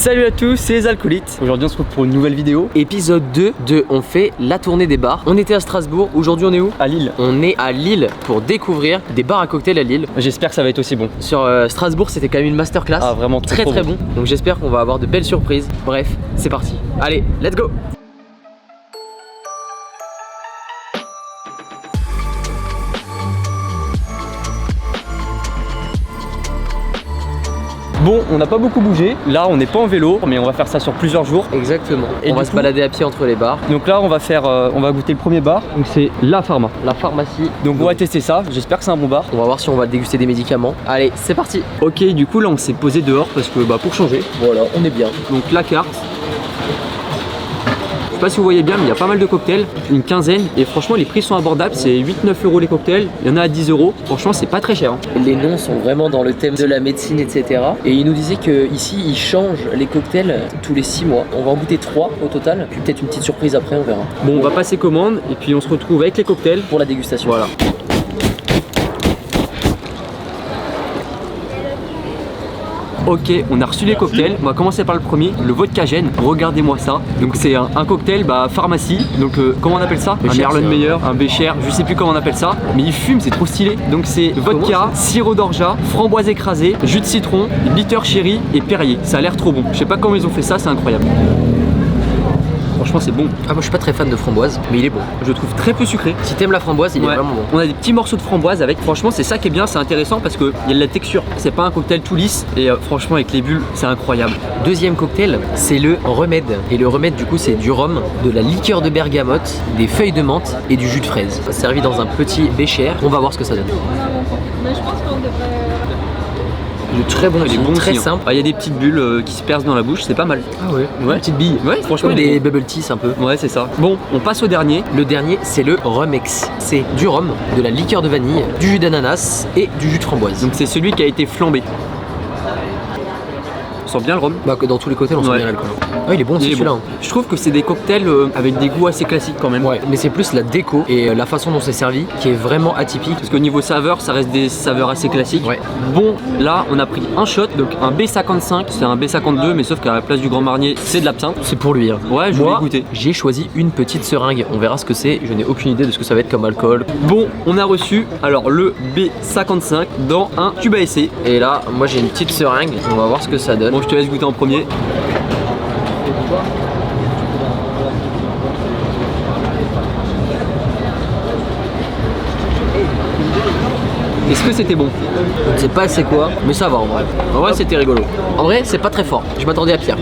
Salut à tous, c'est les alcoolites. Aujourd'hui on se retrouve pour une nouvelle vidéo. Épisode 2 de On fait la tournée des bars. On était à Strasbourg, aujourd'hui on est où? À Lille. On est à Lille pour découvrir des bars à cocktails à Lille. J'espère que ça va être aussi bon. Sur Strasbourg c'était quand même une masterclass. Ah vraiment très bon. Donc j'espère qu'on va avoir de belles surprises. Bref, c'est parti. Allez, let's go. Bon, on n'a pas beaucoup bougé. Là, on n'est pas en vélo, mais on va faire ça sur plusieurs jours. Exactement. Et on va se balader à pied entre les bars. Donc là, on va goûter le premier bar. Donc c'est La Pharma. La pharmacie. Donc on va tester ça. J'espère que c'est un bon bar. On va voir si on va déguster des médicaments. Allez, c'est parti. Ok, du coup là, on s'est posé dehors parce que pour changer. Voilà, on est bien. Donc la carte. Je sais pas si vous voyez bien, mais il y a pas mal de cocktails, une quinzaine, et franchement les prix sont abordables, c'est 8-9 € les cocktails, il y en a à 10 €, franchement c'est pas très cher. Les noms sont vraiment dans le thème de la médecine, etc. Et il nous disait qu'ici ils changent les cocktails tous les 6 mois. On va en goûter 3 au total, puis peut-être une petite surprise après, on verra. Bon, on va passer commande, et puis on se retrouve avec les cocktails pour la dégustation. Voilà. Ok, on a reçu les cocktails. On va commencer par le premier, le vodka gène. Regardez-moi ça. Donc c'est un cocktail pharmacie. Donc comment on appelle ça? Un Erlenmeyer, un Becher, je sais plus comment on appelle ça. Mais il fume, c'est trop stylé. Donc c'est vodka, sirop d'orgeat, framboise écrasée, jus de citron, bitter cherry et Perrier. Ça a l'air trop bon. Je sais pas comment ils ont fait ça, c'est incroyable. Franchement c'est bon. Ah moi je suis pas très fan de framboise, mais il est bon. Je le trouve très peu sucré. Si t'aimes la framboise, il est vraiment bon. On a des petits morceaux de framboise avec. Franchement c'est ça qui est bien, c'est intéressant parce qu'il y a de la texture. C'est pas un cocktail tout lisse et franchement avec les bulles c'est incroyable. Deuxième cocktail, c'est le remède. Et le remède du coup c'est du rhum, de la liqueur de bergamote, des feuilles de menthe et du jus de fraise. Servi dans un petit bécher. On va voir ce que ça donne. Mais je pense qu'on devrait... De très bon, très simple. Il y a des petites bulles qui se percent dans la bouche, c'est pas mal. Ah ouais, une petite bille. Ouais, franchement, comme des bubble tea un peu. Ouais, c'est ça. Bon, on passe au dernier. Le dernier, c'est le Rumex. C'est du rhum, de la liqueur de vanille, du jus d'ananas et du jus de framboise. Donc c'est celui qui a été flambé. On sent bien le rhum. Dans tous les cocktails, on sent bien l'alcool. Ah, il est bon aussi celui-là. Je trouve que c'est des cocktails avec des goûts assez classiques quand même. Ouais, mais c'est plus la déco et la façon dont c'est servi qui est vraiment atypique. Parce qu'au niveau saveur, ça reste des saveurs assez classiques. Ouais. Bon, là, on a pris un shot, donc un B55. C'est un B52, mais sauf qu'à la place du Grand Marnier, c'est de l'absinthe. C'est pour lui. Hein. Ouais, je voulais goûter. J'ai choisi une petite seringue. On verra ce que c'est. Je n'ai aucune idée de ce que ça va être comme alcool. Bon, on a reçu alors le B55 dans un tube à essai. Et là, moi j'ai une petite seringue. On va voir ce que ça donne. Bon, je te laisse goûter en premier. Est-ce que c'était bon? Je ne sais pas c'est quoi, mais ça va en vrai. En vrai c'était rigolo. En vrai c'est pas très fort, je m'attendais à pire.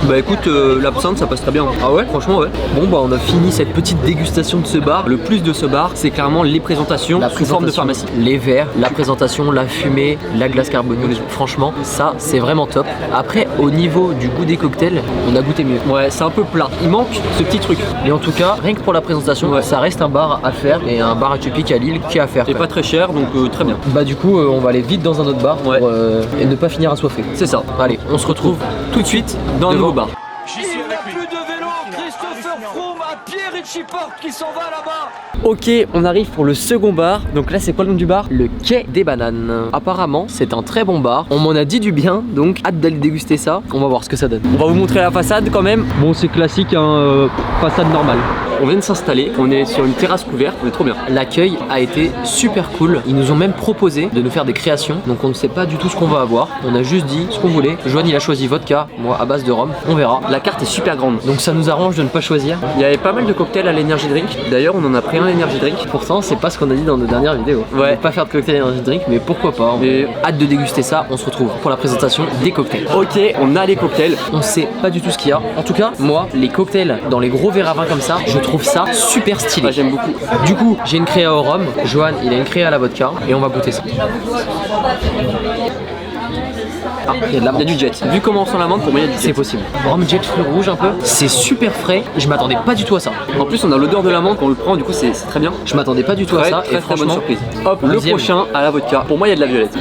Bah écoute, l'absinthe ça passe très bien. Ah ouais, franchement ouais. Bon on a fini cette petite dégustation de ce bar. Le plus de ce bar, c'est clairement les présentations sous forme de pharmacie. Les verres, la présentation, la fumée, la glace carbonée. Franchement, ça c'est vraiment top. Après, au niveau du goût des cocktails, on a goûté mieux. Ouais, c'est un peu plat. Il manque ce petit truc. Et en tout cas, rien que pour la présentation, ça reste un bar à faire et un bar atypique à Lille qui est à faire. C'est pas très cher, donc très bien. Bah du coup, on va aller vite dans un autre bar pour, et ne pas finir assoiffé. C'est ça. Allez, on se retrouve tout de suite dans un nouveau bar. Il n'y a plus de vélo, Christopher Froome à Pierre-Richie Porte qui s'en va là-bas. Ok, on arrive pour le second bar. Donc là c'est quoi le nom du bar? Le Quai des Bananes. Apparemment c'est un très bon bar. On m'en a dit du bien, donc hâte d'aller déguster ça. On va voir ce que ça donne. On va vous montrer la façade quand même. Bon c'est classique, hein, façade normale. On vient de s'installer, on est sur une terrasse couverte, on est trop bien. L'accueil a été super cool. Ils nous ont même proposé de nous faire des créations. Donc on ne sait pas du tout ce qu'on va avoir. On a juste dit ce qu'on voulait. Joanne il a choisi vodka, moi à base de rhum. On verra. La carte est super grande, donc ça nous arrange de ne pas choisir. Il y avait pas mal de cocktails à l'energy drink. D'ailleurs on en a pris un energy drink. Pourtant c'est pas ce qu'on a dit dans nos dernières vidéos. Ouais. Pas faire de cocktail energy drink, mais pourquoi pas. Mais hâte de déguster ça. On se retrouve pour la présentation des cocktails. Ok, on a les cocktails. On sait pas du tout ce qu'il y a. En tout cas, moi, les cocktails dans les gros verres à vin comme ça, je trouve ça super stylé. J'aime beaucoup. Du coup, j'ai une créa au rhum. Johan, il a une créa à la vodka et on va goûter ça. Ah, il y a de la menthe. Il y a du jet. Vu comment on sent la menthe, pour moi il y a du jet. C'est possible. Rhum jet fruit rouge un peu. C'est super frais. Je m'attendais pas du tout à ça. En plus, on a l'odeur de la menthe quand on le prend, du coup c'est très bien. Je m'attendais pas du tout à ça. Très, et franchement, bonne surprise. Hop, le prochain à la vodka. Pour moi, il y a de la violette.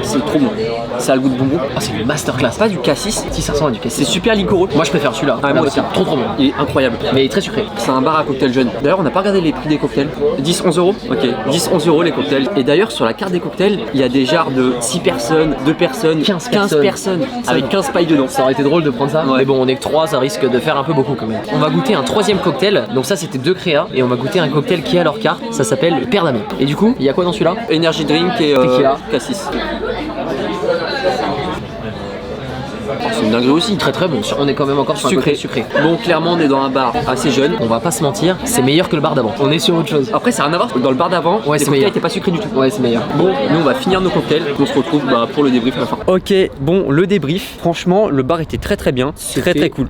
C'est trop bon. Ça a le goût de bonbon. Ah, c'est une masterclass. Pas du cassis. Si, ça ressemble à du cassis. C'est super liquoreux. Moi, je préfère celui-là. Ah, moi aussi. Trop bon. Il est incroyable. Mais il est très sucré. C'est un bar à cocktail jeune. D'ailleurs, on n'a pas regardé les prix des cocktails. 10-11 euros. Ok. 10-11 euros les cocktails. Et d'ailleurs, sur la carte des cocktails, il y a des jars de 6 personnes, 2 personnes, 15 personnes. Avec 15 pailles dedans. Ça aurait été drôle de prendre ça. Ouais. Mais bon, on est que 3, ça risque de faire un peu beaucoup quand même. On va goûter un 3e cocktail. Donc, ça, c'était 2 créas. Et on va goûter un cocktail qui a leur carte. Ça s'appelle le Père d'Ami. Et du coup, il y a quoi dans celui-là? Energy drink et cassis. C'est une dinguerie aussi, très très bon. On est quand même encore sur un côté sucré. Bon, clairement, on est dans un bar assez jeune. On va pas se mentir, c'est meilleur que le bar d'avant. On est sur autre chose. Après, c'est rien à voir. Dans le bar d'avant, ouais, les cocktails étaient pas sucrés du tout. Ouais, c'est meilleur. Bon, nous on va finir nos cocktails. On se retrouve pour le débrief à la fin. Ok, bon, le débrief. Franchement, le bar était très très bien. Très très cool.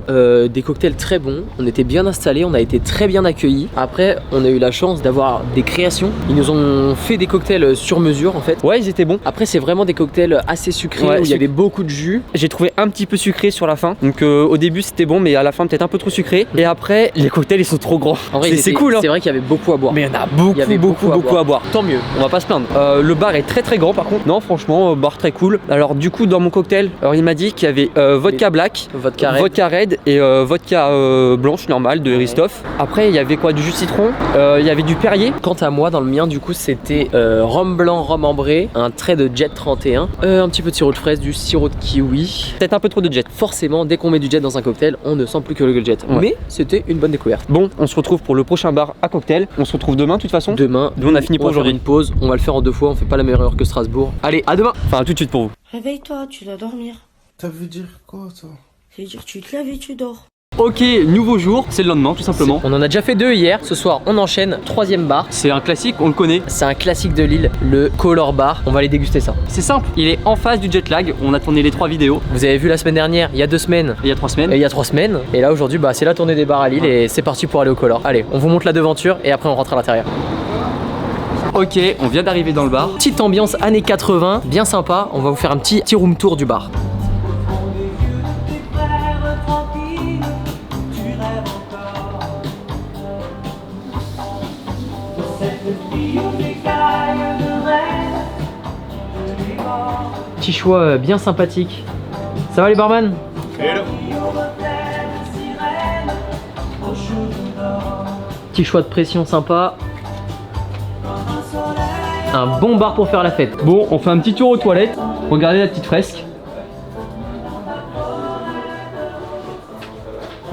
Des cocktails très bons. On était bien installés. On a été très bien accueillis. Après, on a eu la chance d'avoir des créations. Ils nous ont fait des cocktails sur mesure en fait. Ouais, ils étaient bons. Après, c'est vraiment des cocktails assez sucrés où il y avait beaucoup de jus. J'ai trouvé un petit peu sucré sur la fin, donc au début c'était bon, mais à la fin peut-être un peu trop sucré. Et après les cocktails ils sont trop grands. En vrai c'est cool hein. C'est vrai qu'il y avait beaucoup à boire. Mais il y en a beaucoup à boire. Tant mieux, on va pas se plaindre. Le bar est très très grand par contre. Non franchement bar très cool. Alors du coup dans mon cocktail, alors il m'a dit qu'il y avait vodka black, vodka red et vodka blanche normale de Christophe. Après il y avait quoi, du jus de citron, il y avait du Perrier. Quant à moi dans le mien du coup c'était rhum blanc, rhum ambré, un trait de Jet 31, un petit peu de sirop de fraise, du sirop de kiwi, peut-être un peu trop de Jet. Forcément, dès qu'on met du Jet dans un cocktail, on ne sent plus que le Jet. Ouais. Mais c'était une bonne découverte. Bon, on se retrouve pour le prochain bar à cocktail. On se retrouve demain de toute façon. Demain, on a fini pour aujourd'hui. Une pause, on va le faire en 2 fois, on fait pas la meilleure heure que Strasbourg. Allez, à demain. Enfin, à tout de suite pour vous. Réveille-toi, tu dois dormir. Ça veut dire quoi ça? Ça veut dire tu te lèves et tu dors. Ok, nouveau jour, c'est le lendemain tout simplement. On en a déjà fait 2 hier, ce soir on enchaîne, 3e bar. C'est un classique, on le connaît. C'est un classique de Lille, le Color Bar. On va aller déguster ça. C'est simple, il est en face du jet lag. On a tourné les 3 vidéos. Vous avez vu la semaine dernière, il y a 2 semaines. Et il y a 3 semaines. Et il y a 3 semaines. Et là aujourd'hui, bah, c'est la tournée des bars à Lille et c'est parti pour aller au Color. Allez, on vous montre la devanture et après on rentre à l'intérieur. Ok, on vient d'arriver dans le bar. Petite ambiance années 80, bien sympa. On va vous faire un petit room tour du bar. Petit choix bien sympathique. Ça va les barman? Hello. Petit choix de pression sympa. Un bon bar pour faire la fête. Bon, on fait un petit tour aux toilettes. Regardez la petite fresque.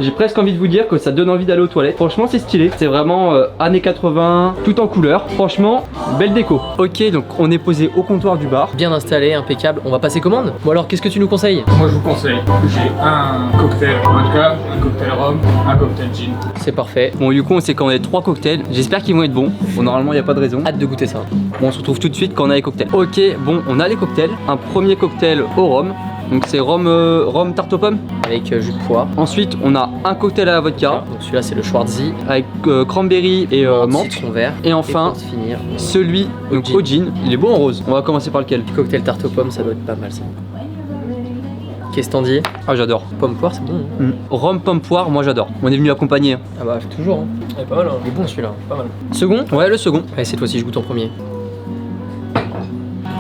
J'ai presque envie de vous dire que ça donne envie d'aller aux toilettes. Franchement c'est stylé, c'est vraiment années 80, tout en couleur. Franchement, belle déco. Ok, donc on est posé au comptoir du bar. Bien installé, impeccable. On va passer commande. Bon alors, qu'est-ce que tu nous conseilles? Moi je vous conseille, j'ai un cocktail vodka, un cocktail rhum, un cocktail gin. C'est parfait. Bon du coup on s'est commandé 3 cocktails. J'espère qu'ils vont être bons. Bon normalement il n'y a pas de raison. Hâte de goûter ça. Bon on se retrouve tout de suite quand on a les cocktails. Ok, bon on a les cocktails. Un premier cocktail au rhum. Donc c'est rhum tarte aux pommes avec jus de pois. Ensuite on a un cocktail à la vodka. Donc celui-là c'est le Schwarzy avec cranberry et menthe, citron vert. Et enfin et finir, celui donc au gin. Il est beau en rose. On va commencer par lequel? Le cocktail tarte aux pommes, ça doit être pas mal ça. Qu'est-ce que t'en dis? Ah j'adore. Pomme poire c'est bon hein. Rhum pomme poire, moi j'adore. On est venu accompagner. Ah bah toujours hein. Il est pas mal hein. Il est bon celui-là, pas mal. Second? Ouais le second. Allez cette fois-ci je goûte en premier.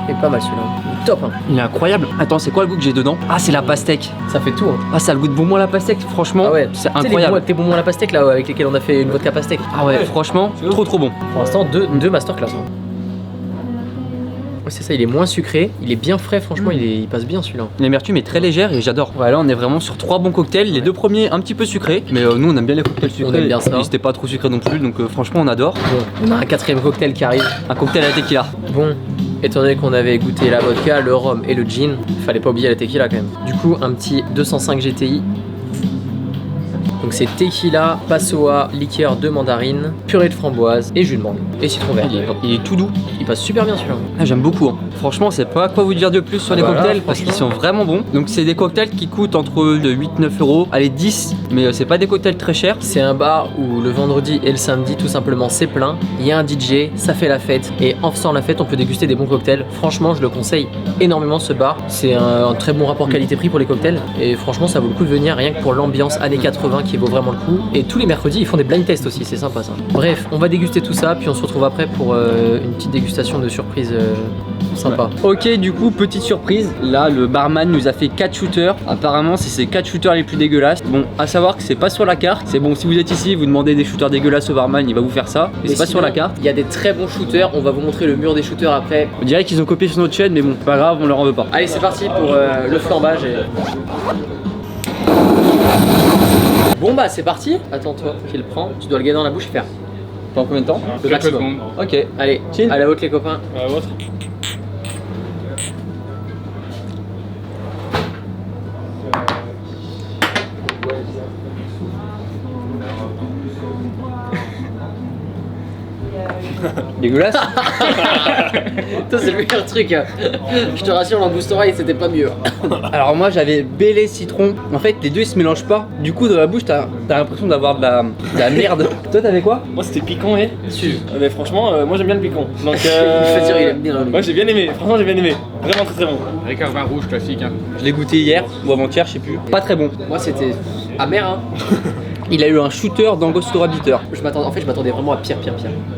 Il est pas mal celui-là. Il est top hein. Il est incroyable. Attends, c'est quoi le goût que j'ai dedans? Ah c'est la pastèque. Ça fait tout hein. Ah ça a le goût de bonbon à la pastèque. Franchement ah ouais. C'est incroyable. Tes bonbons à la pastèque là avec lesquels on a fait une vodka pastèque. Ah ouais franchement trop bon. Pour l'instant deux masterclass hein. C'est ça, il est moins sucré, il est bien frais, franchement, il passe bien celui-là. L'amertume est très légère et j'adore. Ouais, là on est vraiment sur 3 bons cocktails. Les 2 premiers un petit peu sucrés, mais nous on aime bien les cocktails sucrés. On aime bien ça. C'était pas trop sucré non plus, donc franchement on adore. Bon, on a un 4e cocktail qui arrive, un cocktail à la tequila. Bon, étant donné qu'on avait goûté la vodka, le rhum et le gin, fallait pas oublier la tequila quand même. Du coup, un petit 205 GTI. Donc c'est tequila, passoa, liqueur de mandarine, purée de framboise et jus de mangue et citron vert. Il est tout doux, il passe super bien celui-là. Ah, j'aime beaucoup hein. Franchement c'est pas quoi vous dire de plus sur les cocktails parce qu'ils sont vraiment bons. Donc c'est des cocktails qui coûtent entre 8-9 euros, allez 10, mais c'est pas des cocktails très chers. C'est un bar où le vendredi et le samedi tout simplement c'est plein. Il y a un DJ, ça fait la fête et en faisant la fête on peut déguster des bons cocktails. Franchement je le conseille énormément ce bar. C'est un très bon rapport qualité-prix pour les cocktails et franchement ça vaut le coup de venir rien que pour l'ambiance années 80 qui vaut vraiment le coup. Et tous les mercredis, ils font des blind tests aussi, c'est sympa ça. Bref, on va déguster tout ça, puis on se retrouve après pour une petite dégustation de surprise sympa. Ok, du coup, petite surprise. Là, le barman nous a fait 4 shooters. Apparemment, c'est ces 4 shooters les plus dégueulasses. Bon, à savoir que c'est pas sur la carte. C'est bon, si vous êtes ici, vous demandez des shooters dégueulasses au barman, il va vous faire ça. Mais c'est pas sur la carte. Il y a des très bons shooters, on va vous montrer le mur des shooters après. On dirait qu'ils ont copié sur notre chaîne, mais bon, pas grave, on leur en veut pas. Allez, c'est parti pour le flambage. Bon bah c'est parti. Attends toi qui le prend, tu dois le garder dans la bouche et faire. Pendant combien de temps? Le maximum. Ok, allez, chill. À la vôtre les copains. À la vôtre. Dégueulasse. Toi c'est le meilleur truc. Je te rassure, l'angouste oreille c'était pas mieux. Alors moi j'avais bélé citron. En fait les deux ils se mélangent pas. Du coup dans la bouche t'as l'impression d'avoir de la merde. Toi t'avais quoi? Moi c'était piquant et mais franchement moi j'aime bien le piquant. Donc Il fait dire, il aime bien. moi j'ai bien aimé, franchement j'ai bien aimé. Vraiment très bon. Avec un vin rouge classique. Hein. Je l'ai goûté hier ou avant-hier, je sais plus. Pas très bon. Moi c'était amer hein. Il a eu un shooter d'Angostura Bitter. Je m'attendais vraiment à pire.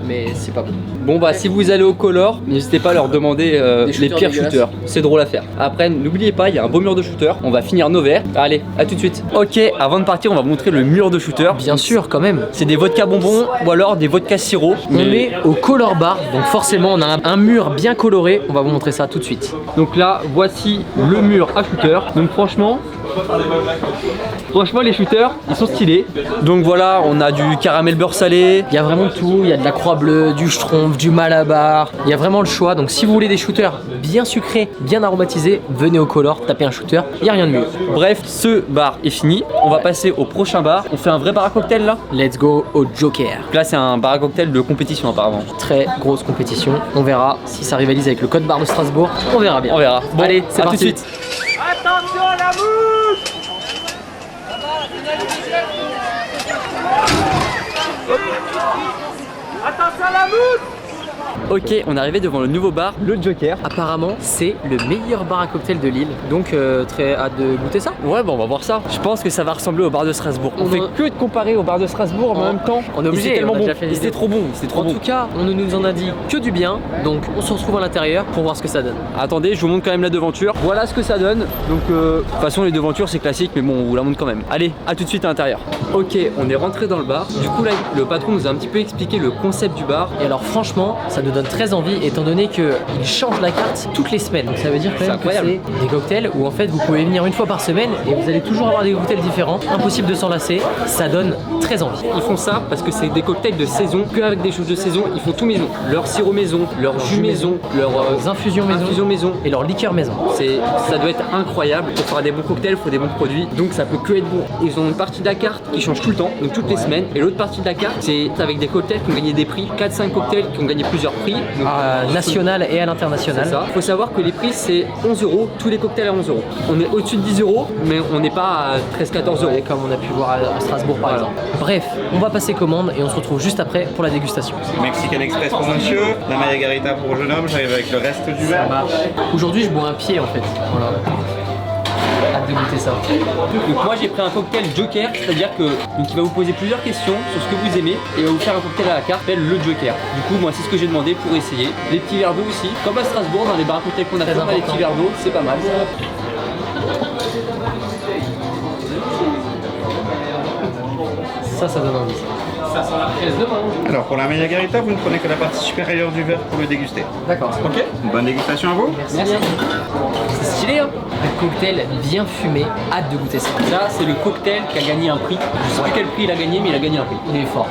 Mais c'est pas bon. Bon bah si vous allez au Color, n'hésitez pas à leur demander les shooters pires dégueulasses. shooters. C'est drôle à faire. Après n'oubliez pas, il y a un beau mur de shooters. On va finir nos verres. Allez, à tout de suite. Ok, avant de partir, on va vous montrer le mur de shooters. Bien sûr quand même. C'est des vodka bonbons ou alors des vodka sirop. On est au Color Bar, donc forcément on a un mur bien coloré. On va vous montrer ça tout de suite. Donc là, voici le mur à shooters. Donc franchement les shooters, ils sont stylés. Donc voilà, on a du caramel beurre salé. Il y a vraiment tout, il y a de la croix bleue, du schtroumpf, du malabar. Il y a vraiment le choix. Donc si vous voulez des shooters bien sucrés, bien aromatisés, venez au Color, tapez un shooter, il n'y a rien de mieux. Bref, ce bar est fini. On va passer au prochain bar. On fait un vrai bar à cocktail là. Let's go au Joker. Donc là c'est un bar à cocktail de compétition apparemment. Très grosse compétition. On verra si ça rivalise avec le code bar de Strasbourg. On verra bien. On verra. Bon, allez, c'est à parti. tout de suite. Attention à la mouche. Attention à la mouche. Ok, on est arrivé devant le nouveau bar, le Joker. Apparemment, c'est le meilleur bar à cocktail de Lille. Donc très hâte de goûter ça. Ouais, bon, on va voir ça. Je pense que ça va ressembler au bar de Strasbourg. On fait que de comparer au bar de Strasbourg, mais en même temps, on est obligé, c'était tellement on a bon. déjà fait les C'était deux. trop bon, c'était trop En bon. tout cas, on ne nous en a dit que du bien. Donc on se retrouve à l'intérieur pour voir ce que ça donne. Attendez, je vous montre quand même la devanture. Voilà ce que ça donne. Donc, de toute façon, les devantures c'est classique, mais bon, on vous la montre quand même. Allez, à tout de suite à l'intérieur. Ok, on est rentré dans le bar. Du coup, là, le patron nous a un petit peu expliqué le concept du bar. Et alors franchement, ça nous donne très envie étant donné qu'il change la carte toutes les semaines. Donc ça veut dire quand même que incroyable. c'est des cocktails où en fait vous pouvez venir une fois par semaine et vous allez toujours avoir des cocktails différents. Impossible de s'en lasser. Ça donne très envie. Ils font ça parce que c'est des cocktails de saison, que avec des choses de saison, ils font tout maison. Leur sirop maison, leur jus maison, leurs Infusion maison maison. et leur liqueur maison. Ça doit être incroyable. Pour faire des bons cocktails, il faut des bons produits. Donc ça peut que être bon. Ils ont une partie de la carte qui change tout le temps, donc toutes les semaines. Et l'autre partie de la carte, c'est avec des cocktails qui ont gagné des prix. 4-5 cocktails qui ont gagné plusieurs prix. Donc, National et à l'international. c'est ça. Il faut savoir que les prix c'est 11 €, tous les cocktails à 11 €. On est au-dessus de 10 €, mais on n'est pas à 13-14 €. Comme on a pu voir à Strasbourg par exemple. Bref, on va passer commande et on se retrouve juste après pour la dégustation. Mexican Express pour monsieur, la Margarita pour jeune homme, j'arrive avec le reste du verre. Aujourd'hui je bois un pied en fait. Voilà. Hâte de goûter ça. Donc moi j'ai pris un cocktail Joker, c'est-à-dire que donc il va vous poser plusieurs questions sur ce que vous aimez et il va vous faire un cocktail à la carte, s'appelle le Joker. Du coup moi c'est ce que j'ai demandé pour essayer. Les petits verres d'eau aussi, comme à Strasbourg dans les bars à cocktails qu'on a fait, on a les petits verres d'eau, c'est pas mal. Ça donne envie. Alors pour la Margarita, vous ne prenez que la partie supérieure du verre pour le déguster. D'accord. Ok. Bonne dégustation à vous. Merci. C'est stylé hein. Un cocktail bien fumé, hâte de goûter ça. Ça c'est le cocktail qui a gagné un prix. Je sais plus quel prix il a gagné mais il a gagné un prix. Il est fort.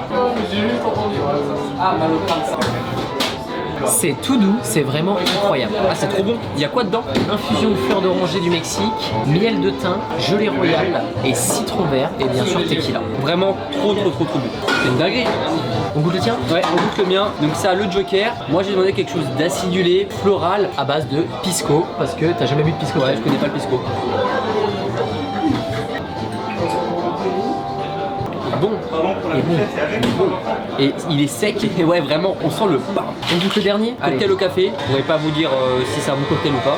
C'est tout doux, c'est vraiment incroyable. Ah c'est trop bon. Il y a quoi dedans? Infusion de fleurs d'oranger du Mexique, miel de thym, gelée royale et citron vert et bien sûr tequila. Vraiment trop bon. C'est une dinguerie. On goûte le tien? Ouais, on goûte le mien. Donc ça le Joker. Moi j'ai demandé quelque chose d'acidulé, floral. À base de pisco, parce que t'as jamais bu de pisco. Ouais, je connais pas le pisco. Bon, et il est sec et ouais vraiment on sent le pain. On goûte le dernier? Cocktail au café, je pourrais pas vous dire si c'est un bon cocktail ou pas.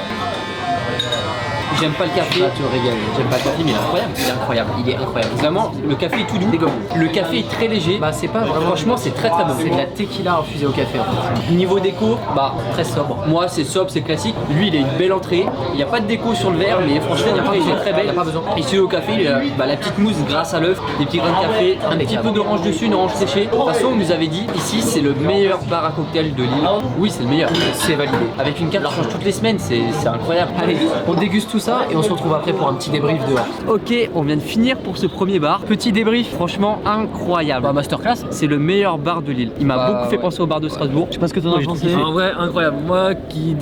j'aime pas le café. Tu te régales. J'aime pas le café, mais il est incroyable. Il est incroyable, il est incroyable. Vraiment, le café est tout doux. Le café est très léger. Bah c'est pas vraiment. Franchement, c'est très très bon. C'est de la tequila infusée au café en fait. Niveau déco, bah très sobre. Moi, c'est sobre, c'est classique. Lui, il a une belle entrée. Il n'y a pas de déco sur le verre, mais franchement, l'entrée est très belle. Il y a pas besoin. Ici au café, il a la petite mousse grâce à l'œuf, des petits grains de café, un petit peu d'orange dessus, une orange séchée. De toute façon, on nous avait dit ici, c'est le meilleur bar à cocktail de Lille. Oui, c'est le meilleur. C'est validé. Avec une carte qui change toutes les semaines, c'est incroyable. Allez, on déguste tout ça et on se retrouve après pour un petit débrief dehors. Ok, on vient de finir pour ce premier bar. Petit débrief, franchement incroyable. Bah masterclass. C'est le meilleur bar de Lille. Il m'a beaucoup fait penser au bar de Strasbourg. Je sais pas ce que t'en as pensé. En vrai, incroyable. Moi qui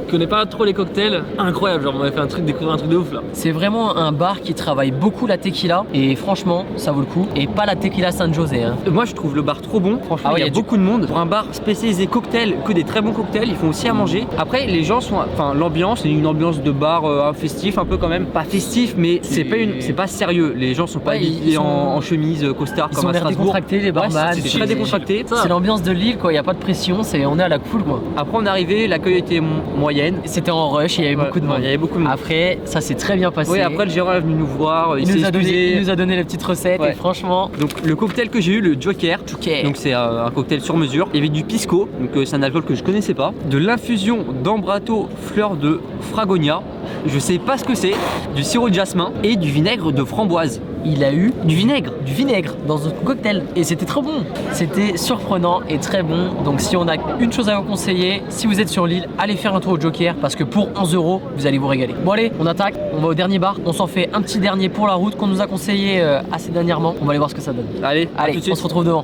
connais pas trop les cocktails, incroyable. Genre, on m'a fait découvrir un truc de ouf là. C'est vraiment un bar qui travaille beaucoup la tequila et franchement, ça vaut le coup. Et pas la tequila San José. Hein. Moi je trouve le bar trop bon, franchement Ah ouais, il y a beaucoup de monde. Pour un bar spécialisé cocktail, que des très bons cocktails, ils font aussi à manger. Après les gens sont, enfin l'ambiance, c'est une ambiance de bar festif un peu quand même. Pas festif mais c'est pas sérieux. Les gens sont pas Ouais, habillés en chemise, costard Ils comme ont à l'air Strasbourg. décontractés les barman. Ouais, c'est très décontracté. C'est l'ambiance de Lille quoi, il y a pas de pression, on est à la cool quoi. Après on est arrivé, l'accueil était moyenne. C'était en rush, il y avait beaucoup de monde. Il y avait beaucoup de monde. Après, ça s'est très bien passé. Oui, après le gérant est venu nous voir, il s'est excusé. Il nous a donné la petite recette Ouais. et franchement. Donc le cocktail que j'ai eu, le Joker, donc c'est un cocktail sur mesure. Il y avait du pisco, donc c'est un alcool que je connaissais pas, de l'infusion d'ambrato fleur de fragonia, je sais pas ce que c'est, du sirop de jasmin et du vinaigre de framboise. Il a eu du vinaigre dans son cocktail et c'était très bon. C'était surprenant et très bon. Donc si on a une chose à vous conseiller, si vous êtes sur l'île, allez faire un tour au Joker parce que pour 11 €, vous allez vous régaler. Bon allez, on attaque, on va au dernier bar, on s'en fait un petit dernier pour la route qu'on nous a conseillé assez dernièrement. On va aller voir ce que ça donne. Allez, à tout de Allez, suite. on se retrouve devant.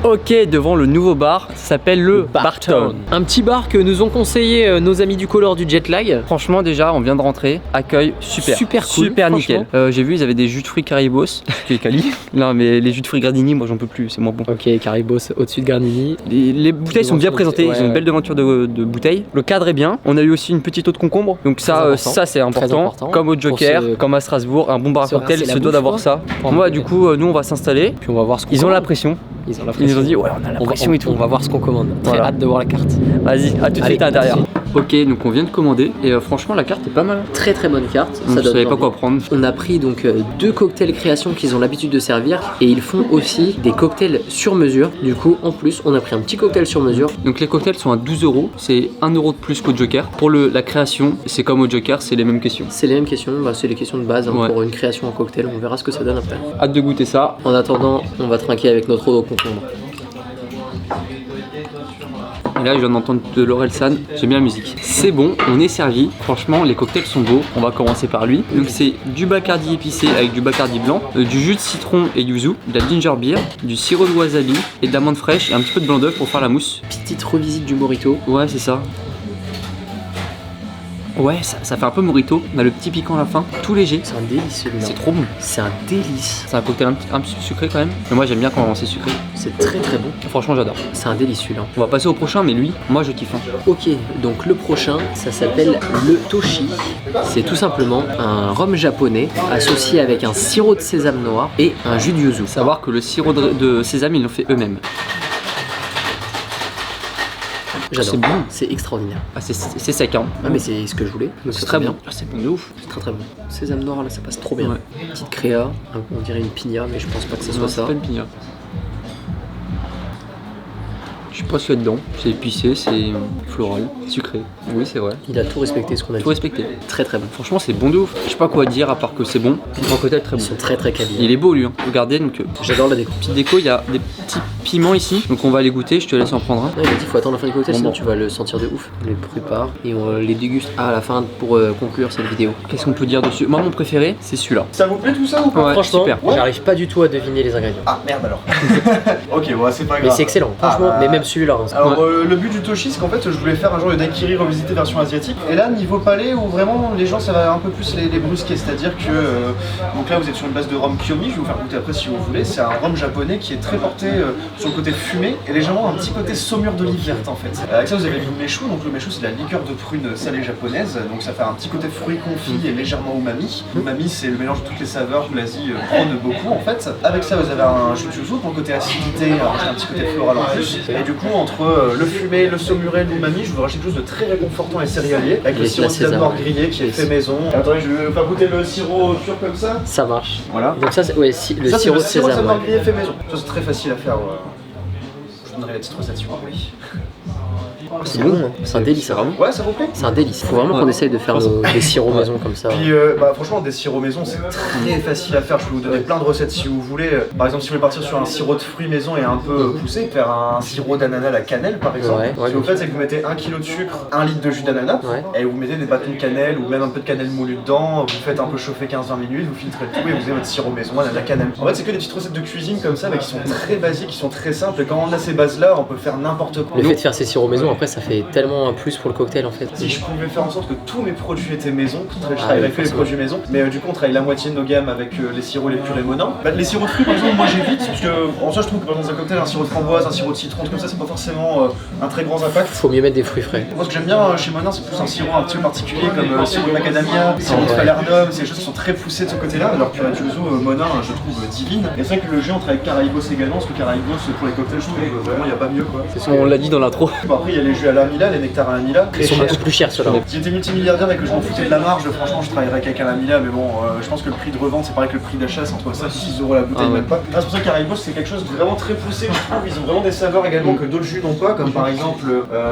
Ok, devant le nouveau bar, ça s'appelle le Barton. Un petit bar que nous ont conseillé nos amis du Color du Jetlag. Franchement déjà, on vient de rentrer, accueil super, Super cool, super nickel. J'ai vu, ils avaient des jus de fruits Caribos, qui est quali. Non mais les jus de fruits Gradini, moi j'en peux plus, c'est moins bon. Ok, Caribos au-dessus de Garnini. Les bouteilles sont bien présentées, ouais, ils ont une belle devanture de bouteilles. Le cadre est bien. On a eu aussi une petite eau de concombre, donc ça c'est important. Comme au Joker, comme à Strasbourg, un bon bar à cocktail se doit d'avoir ça. Moi du coup, nous on va s'installer. Puis on va voir ce qu'on Ils ont la commande. pression. Ils ont la Ils nous ont dit ouais on a la pression et tout. On va voir ce qu'on commande. Très Voilà. hâte de voir la carte. Vas-y, à tout de Allez, suite à l'intérieur. tout de Ok, donc on vient de commander et franchement la carte est pas mal. Très très bonne carte. Je savais pas quoi prendre. On a pris donc deux cocktails création qu'ils ont l'habitude de servir et ils font aussi des cocktails sur mesure. Du coup, en plus, on a pris un petit cocktail sur mesure. Donc les cocktails sont à 12 €, c'est 1 € de plus qu'au Joker. Pour la création, c'est comme au Joker, c'est les mêmes questions. C'est les mêmes questions, bah, c'est les questions de base hein, Ouais. pour une création en cocktail. On verra ce que ça donne après. Hâte de goûter ça. En attendant, on va trinquer avec notre eau au concombre. Et là, je viens d'entendre de L'Orelsan, j'aime bien la musique. C'est bon, on est servi. Franchement, les cocktails sont beaux. On va commencer par lui. Donc, c'est du Bacardi épicé avec du Bacardi blanc, du jus de citron et yuzu, de la ginger beer, du sirop de wasabi et de l'amande fraîche et un petit peu de blanc d'œuf pour faire la mousse. Petite revisite du mojito. Ouais, c'est ça. Ouais, ça fait un peu mojito. On a le petit piquant à la fin, tout léger. C'est un délice celui-là. C'est trop bon. C'est un délice. C'est un cocktail un petit peu sucré quand même. Mais moi, j'aime bien quand c'est sucré. C'est très très bon. Franchement, j'adore. C'est un délice celui-là. On va passer au prochain, mais lui, moi, je kiffe. Hein. Ok, donc le prochain, ça s'appelle le Toshi. C'est tout simplement un rhum japonais associé avec un sirop de sésame noir et un jus de yuzu. Savoir que le sirop de sésame, ils l'ont fait eux-mêmes. J'adore. C'est bon. C'est extraordinaire. Ah, c'est sec, hein. Ah mais c'est ce que je voulais. Donc C'est très bien. bon. Ah, c'est bon de ouf. C'est très très bon. Sésame noir là, ça passe trop bien. Ouais. Petite créa, on dirait une pina, mais je pense pas que ce soit Non, ça. c'est pas une pina. Je sais pas ce qu'il y a dedans. C'est épicé, c'est floral, sucré. Oui, c'est vrai. Il a tout respecté ce qu'on a dit. Tout respecté. Très très bon. Franchement, c'est bon de ouf. Je sais pas quoi dire à part que c'est bon. Un cocktail très Ils bon. sont très très quali. Il est beau lui, hein. Regardez, donc J'adore la déco. petite déco, il y a des petits piments ici. Donc on va les goûter, je te laisse en prendre un. Ouais, il a dit faut attendre la fin du cocktail, Bon, sinon bon. tu vas le sentir de ouf. On les prépare et on les déguste à la fin pour conclure cette vidéo. Qu'est-ce qu'on peut dire dessus? Moi, mon préféré, c'est celui-là. Ça vous plaît tout ça ou pas? Ouais, Franchement, super. j'arrive pas du tout à deviner les ingrédients. Ah merde alors. Ok, ouais, c'est pas grave. Mais c'est excellent, franchement, Ah, bah. mais même celui-là. hein. Alors le but du Toshi, c'est qu'en fait je voulais faire un genre de daiquiri revisité version asiatique. Et là niveau palais où vraiment les gens ça va un peu plus les brusquer, c'est-à-dire que donc là vous êtes sur une base de rhum Kiyomi, je vais vous faire goûter après si vous voulez. C'est un rhum japonais qui est très porté sur le côté fumé et légèrement un petit côté saumure d'olive verte en fait. Avec ça vous avez le méchou, donc le méchou c'est de la liqueur de prune salée japonaise, donc ça fait un petit côté fruit confit et légèrement umami. L'umami c'est le mélange de toutes les saveurs que l'Asie prône beaucoup en fait. Avec ça vous avez un chuchuzu pour le côté acidité, un petit côté floral en plus. Et du coup entre le fumé, le saumuré, l'umami, je vous rajoute quelque chose de très réconfortant et céréalier avec le sirop de cidre noir grillé qui est fait maison. Et attendez, je vais faire goûter le sirop pur comme ça. Ça marche. Voilà. Donc ça c'est ouais, le sirop de cidre sésame. noir grillé fait maison. Ça c'est très facile à faire. Je vous donnerai la petite recette si vous voulez. C'est bon, hein. C'est un délice. C'est vraiment. Ouais, ça vous plaît? C'est un délice. Faut vraiment qu'on essaye de faire des sirops maison comme ça. Puis franchement des sirops maison c'est très facile à faire, je peux vous donner plein de recettes si vous voulez. Par exemple si vous voulez partir sur un sirop de fruits maison et un peu poussé, faire un sirop d'ananas à la cannelle par exemple. Ce que vous faites c'est que vous mettez 1 kg de sucre, 1 litre de jus d'ananas et vous mettez des bâtons de cannelle ou même un peu de cannelle moulue dedans, vous faites un peu chauffer 15-20 minutes, vous filtrez tout et vous avez votre sirop maison ananas cannelle. En fait c'est que des petites recettes de cuisine comme ça mais qui sont très basiques, qui sont très simples et quand on a ces bases là on peut faire n'importe quoi. Le fait de faire ces sirops maison après ça fait tellement un plus pour le cocktail en fait. Si je pouvais faire en sorte que tous mes produits étaient maison, je travaillerais que les produits maison, mais du coup on travaille la moitié de nos gammes avec les sirops les purs et Monin. Les sirops de fruits par exemple moi j'évite parce que en soi je trouve que dans un cocktail un sirop de framboise, un sirop de citron comme ça c'est pas forcément un très grand impact. Faut mieux mettre des fruits frais. Moi ce que j'aime bien chez Monin c'est plus un sirop un petit peu particulier comme le sirop de macadamia, le sirop de falernum, c'est des choses qui sont très poussées de ce côté là alors que Monin je trouve divine. Et c'est vrai que le jus on travaille avec Caraïbos également parce que Caraïbos pour les cocktails je trouve vraiment il n'y a pas mieux quoi. C'est ce qu'on l'a dit dans l'intro. Bon, après il y a les jus à la Mila, les nectars à la Mila. Ils sont beaucoup plus chers ceux-là. Si j'étais multimilliardaire et que je m'en foutais de la marge, franchement je travaillerais avec un Mila, mais bon, je pense que le prix de revente c'est pareil que le prix d'achat, c'est entre 5 et 6 euros la bouteille, même pas. C'est pour ça que Caraïbos c'est quelque chose de vraiment très poussé, je trouve. Ils ont vraiment des saveurs également que d'autres jus n'ont pas, comme par exemple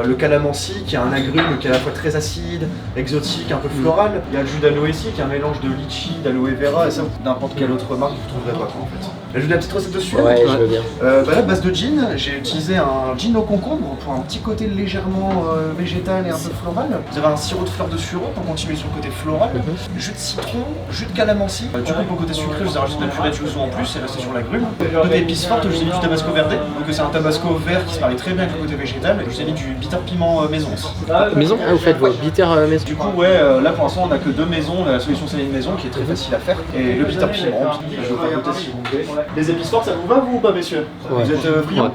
le calamansi qui a un agrume qui est à la fois très acide, exotique, un peu floral. Il y a le jus d'aloe ici qui est un mélange de litchi, d'aloe vera, et ça n'importe quelle autre marque vous trouverez pas quoi, en fait. Là, je vous donne la petite recette dessus. Ouais, je veux bien. Là, base de gin, j'ai utilisé un gin au concombre pour un petit côté légèrement végétal et un peu floral. Vous avez un sirop de fleurs de sureau pour continuer sur le côté floral. Jus de citron, jus de calamansi. Du coup, pour le côté sucré, je vous ai rajouté de la purée de yuzu en plus, et resté sur l'agrume. Côté épices fortes, je vous ai mis du tabasco verde. Donc, c'est un tabasco vert qui se marie très bien avec le côté végétal. Et je vous ai mis du bitter piment maison aussi. Maison? Ah, vous faites vos bitter maison? Du coup, là pour l'instant, on a que 2 maisons. La solution saline maison qui est très facile à faire. Et le bitter piment. Je vais vous raconter si vous voulez. Les épices fortes, ça vous va vous ou pas, messieurs? Vous êtes friands?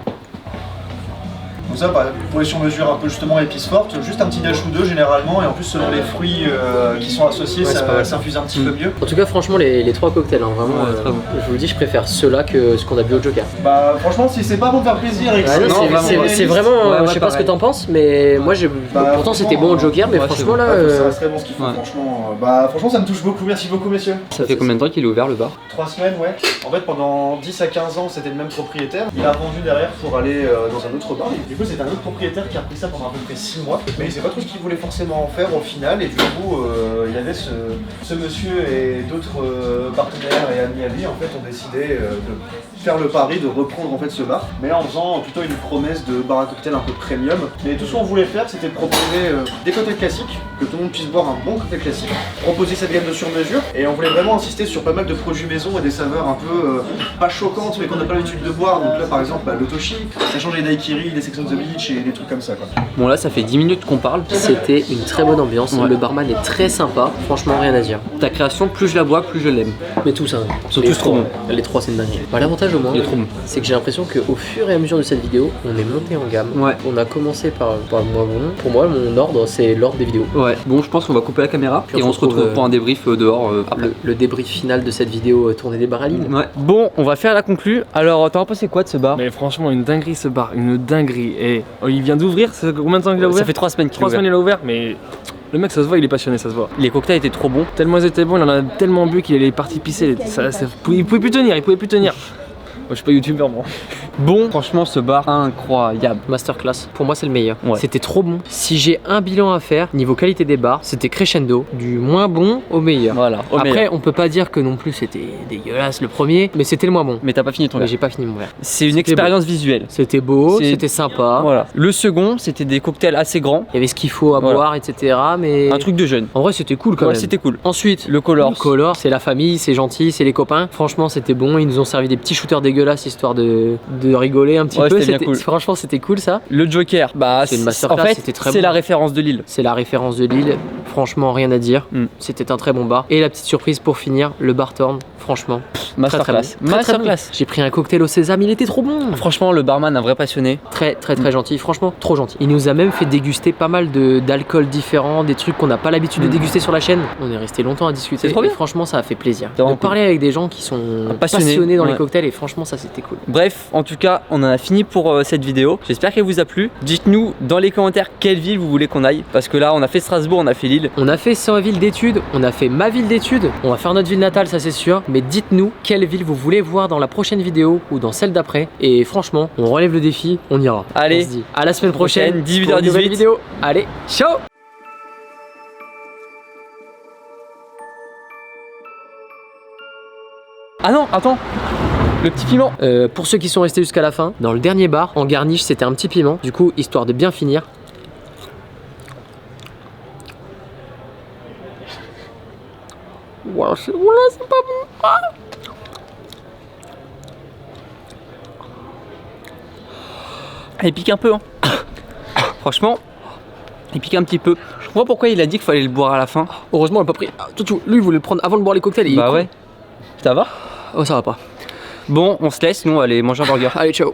Donc ça, pour les sur-mesure un peu justement épices fortes, juste un petit dash ou deux généralement, et en plus selon les fruits qui sont associés, ça s'infuse un petit peu mieux. En tout cas, franchement, les 3 cocktails, hein, vraiment, je vous le dis, je préfère ceux-là que ce qu'on a bu au Joker. Bah franchement, si c'est pas bon de faire plaisir et que c'est vraiment, je sais pas ce que t'en penses, mais moi pourtant c'était bon au Joker, mais franchement là... ça reste très bon ce qu'ils font, franchement. Franchement ça me touche beaucoup, merci beaucoup messieurs. Ça fait combien de temps qu'il est ouvert le bar? 3 semaines, ouais. En fait pendant 10 à 15 ans c'était le même propriétaire, il a vendu derrière pour aller dans un autre bar. Du coup c'est un autre propriétaire qui a pris ça pendant à peu près 6 mois, mais il sait pas trop ce qu'il voulait forcément en faire au final, et du coup il y avait ce monsieur et d'autres partenaires et amis à lui en fait ont décidé de faire le pari de reprendre en fait ce bar, mais là en faisant plutôt une promesse de bar à cocktail un peu premium. Mais tout ce qu'on voulait faire c'était proposer des cocktails classiques, que tout le monde puisse boire un bon cocktail classique, proposer cette gamme de sur-mesure, et on voulait vraiment insister sur pas mal de produits maison et des saveurs un peu pas choquantes mais qu'on n'a pas l'habitude de boire. Donc là par exemple le Toshi, ça change les daiquiris, les Sex on the Beach et des trucs comme ça quoi. Bon là ça fait 10 minutes qu'on parle. C'était une très bonne ambiance, le barman est très sympa, franchement rien à dire. Ta création, plus je la bois, plus je l'aime. Mais tous, hein. Ils sont tous trop bons. Les 3 c'est une dinguerie. L'avantage au moins, c'est que j'ai l'impression qu'au fur et à mesure de cette vidéo, on est monté en gamme. Ouais. On a commencé par le moins bon. Pour moi, mon ordre, c'est l'ordre des vidéos. Ouais. Bon, je pense qu'on va couper la caméra et on se retrouve pour un débrief dehors après. Le débrief final de cette vidéo tournée des bars à Lille. Ouais. Bon, on va faire la conclue. Alors, t'en as pensé quoi de ce bar? Mais franchement, une dinguerie ce bar, une dinguerie. Et il vient d'ouvrir, combien de temps qu'il a ouvert? Ça fait 3 semaines qu'il a ouvert. 3 semaines il a ouvert, mais le mec ça se voit, il est passionné, ça se voit. Les cocktails étaient trop bons. Tellement ils étaient bons, il en a tellement bu qu'il est parti pisser. Il pouvait plus tenir, Moi, je suis pas youtubeur moi. Bon, franchement ce bar incroyable. Masterclass, pour moi c'est le meilleur. Ouais. C'était trop bon. Si j'ai un bilan à faire, niveau qualité des bars, c'était crescendo, du moins bon au meilleur. Voilà. Après, on peut pas dire que non plus c'était dégueulasse le premier, mais c'était le moins bon. Mais t'as pas fini ton Mais verre. j'ai pas fini mon verre. C'est une expérience visuelle. C'était beau, c'était sympa. Voilà. Le second, c'était des cocktails assez grands. Il y avait ce qu'il faut à boire, etc. Mais un truc de jeune. En vrai, c'était cool quand même. C'était cool. Ensuite, le Colors. Le Colors, c'est la famille, c'est gentil, c'est les copains. Franchement, c'était bon. Ils nous ont servi des petits shooters dégueulasses dégueulasse histoire de rigoler un petit Ouais, peu. c'était bien cool. Franchement, c'était cool ça. Le Joker, bah C'est une en masterclass, fait, c'était très c'est bon. la référence de Lille. C'est la référence de Lille. Franchement, rien à dire. C'était un très bon bar. Et la petite surprise pour finir, le bar Thorn. Franchement, Masterclass. très, très bon. Très, très bon. Masterclass. J'ai pris un cocktail au sésame, il était trop bon. Franchement, le barman, un vrai passionné. Très gentil, franchement trop gentil. Il nous a même fait déguster pas mal d'alcools différents, des trucs qu'on n'a pas l'habitude de déguster sur la chaîne. On est resté longtemps à discuter. C'est trop et bien. franchement ça a fait plaisir. C'est De vraiment parler avec des gens qui sont passionnés dans les ouais. cocktails et franchement ça c'était cool. Bref, en tout cas, on en a fini pour cette vidéo. J'espère qu'elle vous a plu. Dites-nous dans les commentaires quelle ville vous voulez qu'on aille. Parce que là, on a fait Strasbourg, on a fait Lille. On a fait sa ville d'études, on a fait ma ville d'études, on va faire notre ville natale, ça c'est sûr. Mais dites-nous quelle ville vous voulez voir dans la prochaine vidéo ou dans celle d'après. Et franchement, on relève le défi, on ira. Allez, on se dit à la semaine prochaine, 18h18. pour une nouvelle vidéo. Allez, ciao. Ah non, attends. Le petit piment. Pour ceux qui sont restés jusqu'à la fin, dans le dernier bar, en garniche, c'était un petit piment. Du coup, histoire de bien finir. Voilà, c'est pas bon. Ah. Il pique un peu, hein. Franchement, il pique un petit peu. Je comprends pourquoi il a dit qu'il fallait le boire à la fin. Heureusement, on l'a pas pris. Lui, il voulait le prendre avant de boire les cocktails. Et il est Bah con. ouais. Ça va? Oh, ça va pas. Bon, on se laisse, nous on va aller manger un burger. Allez, ciao.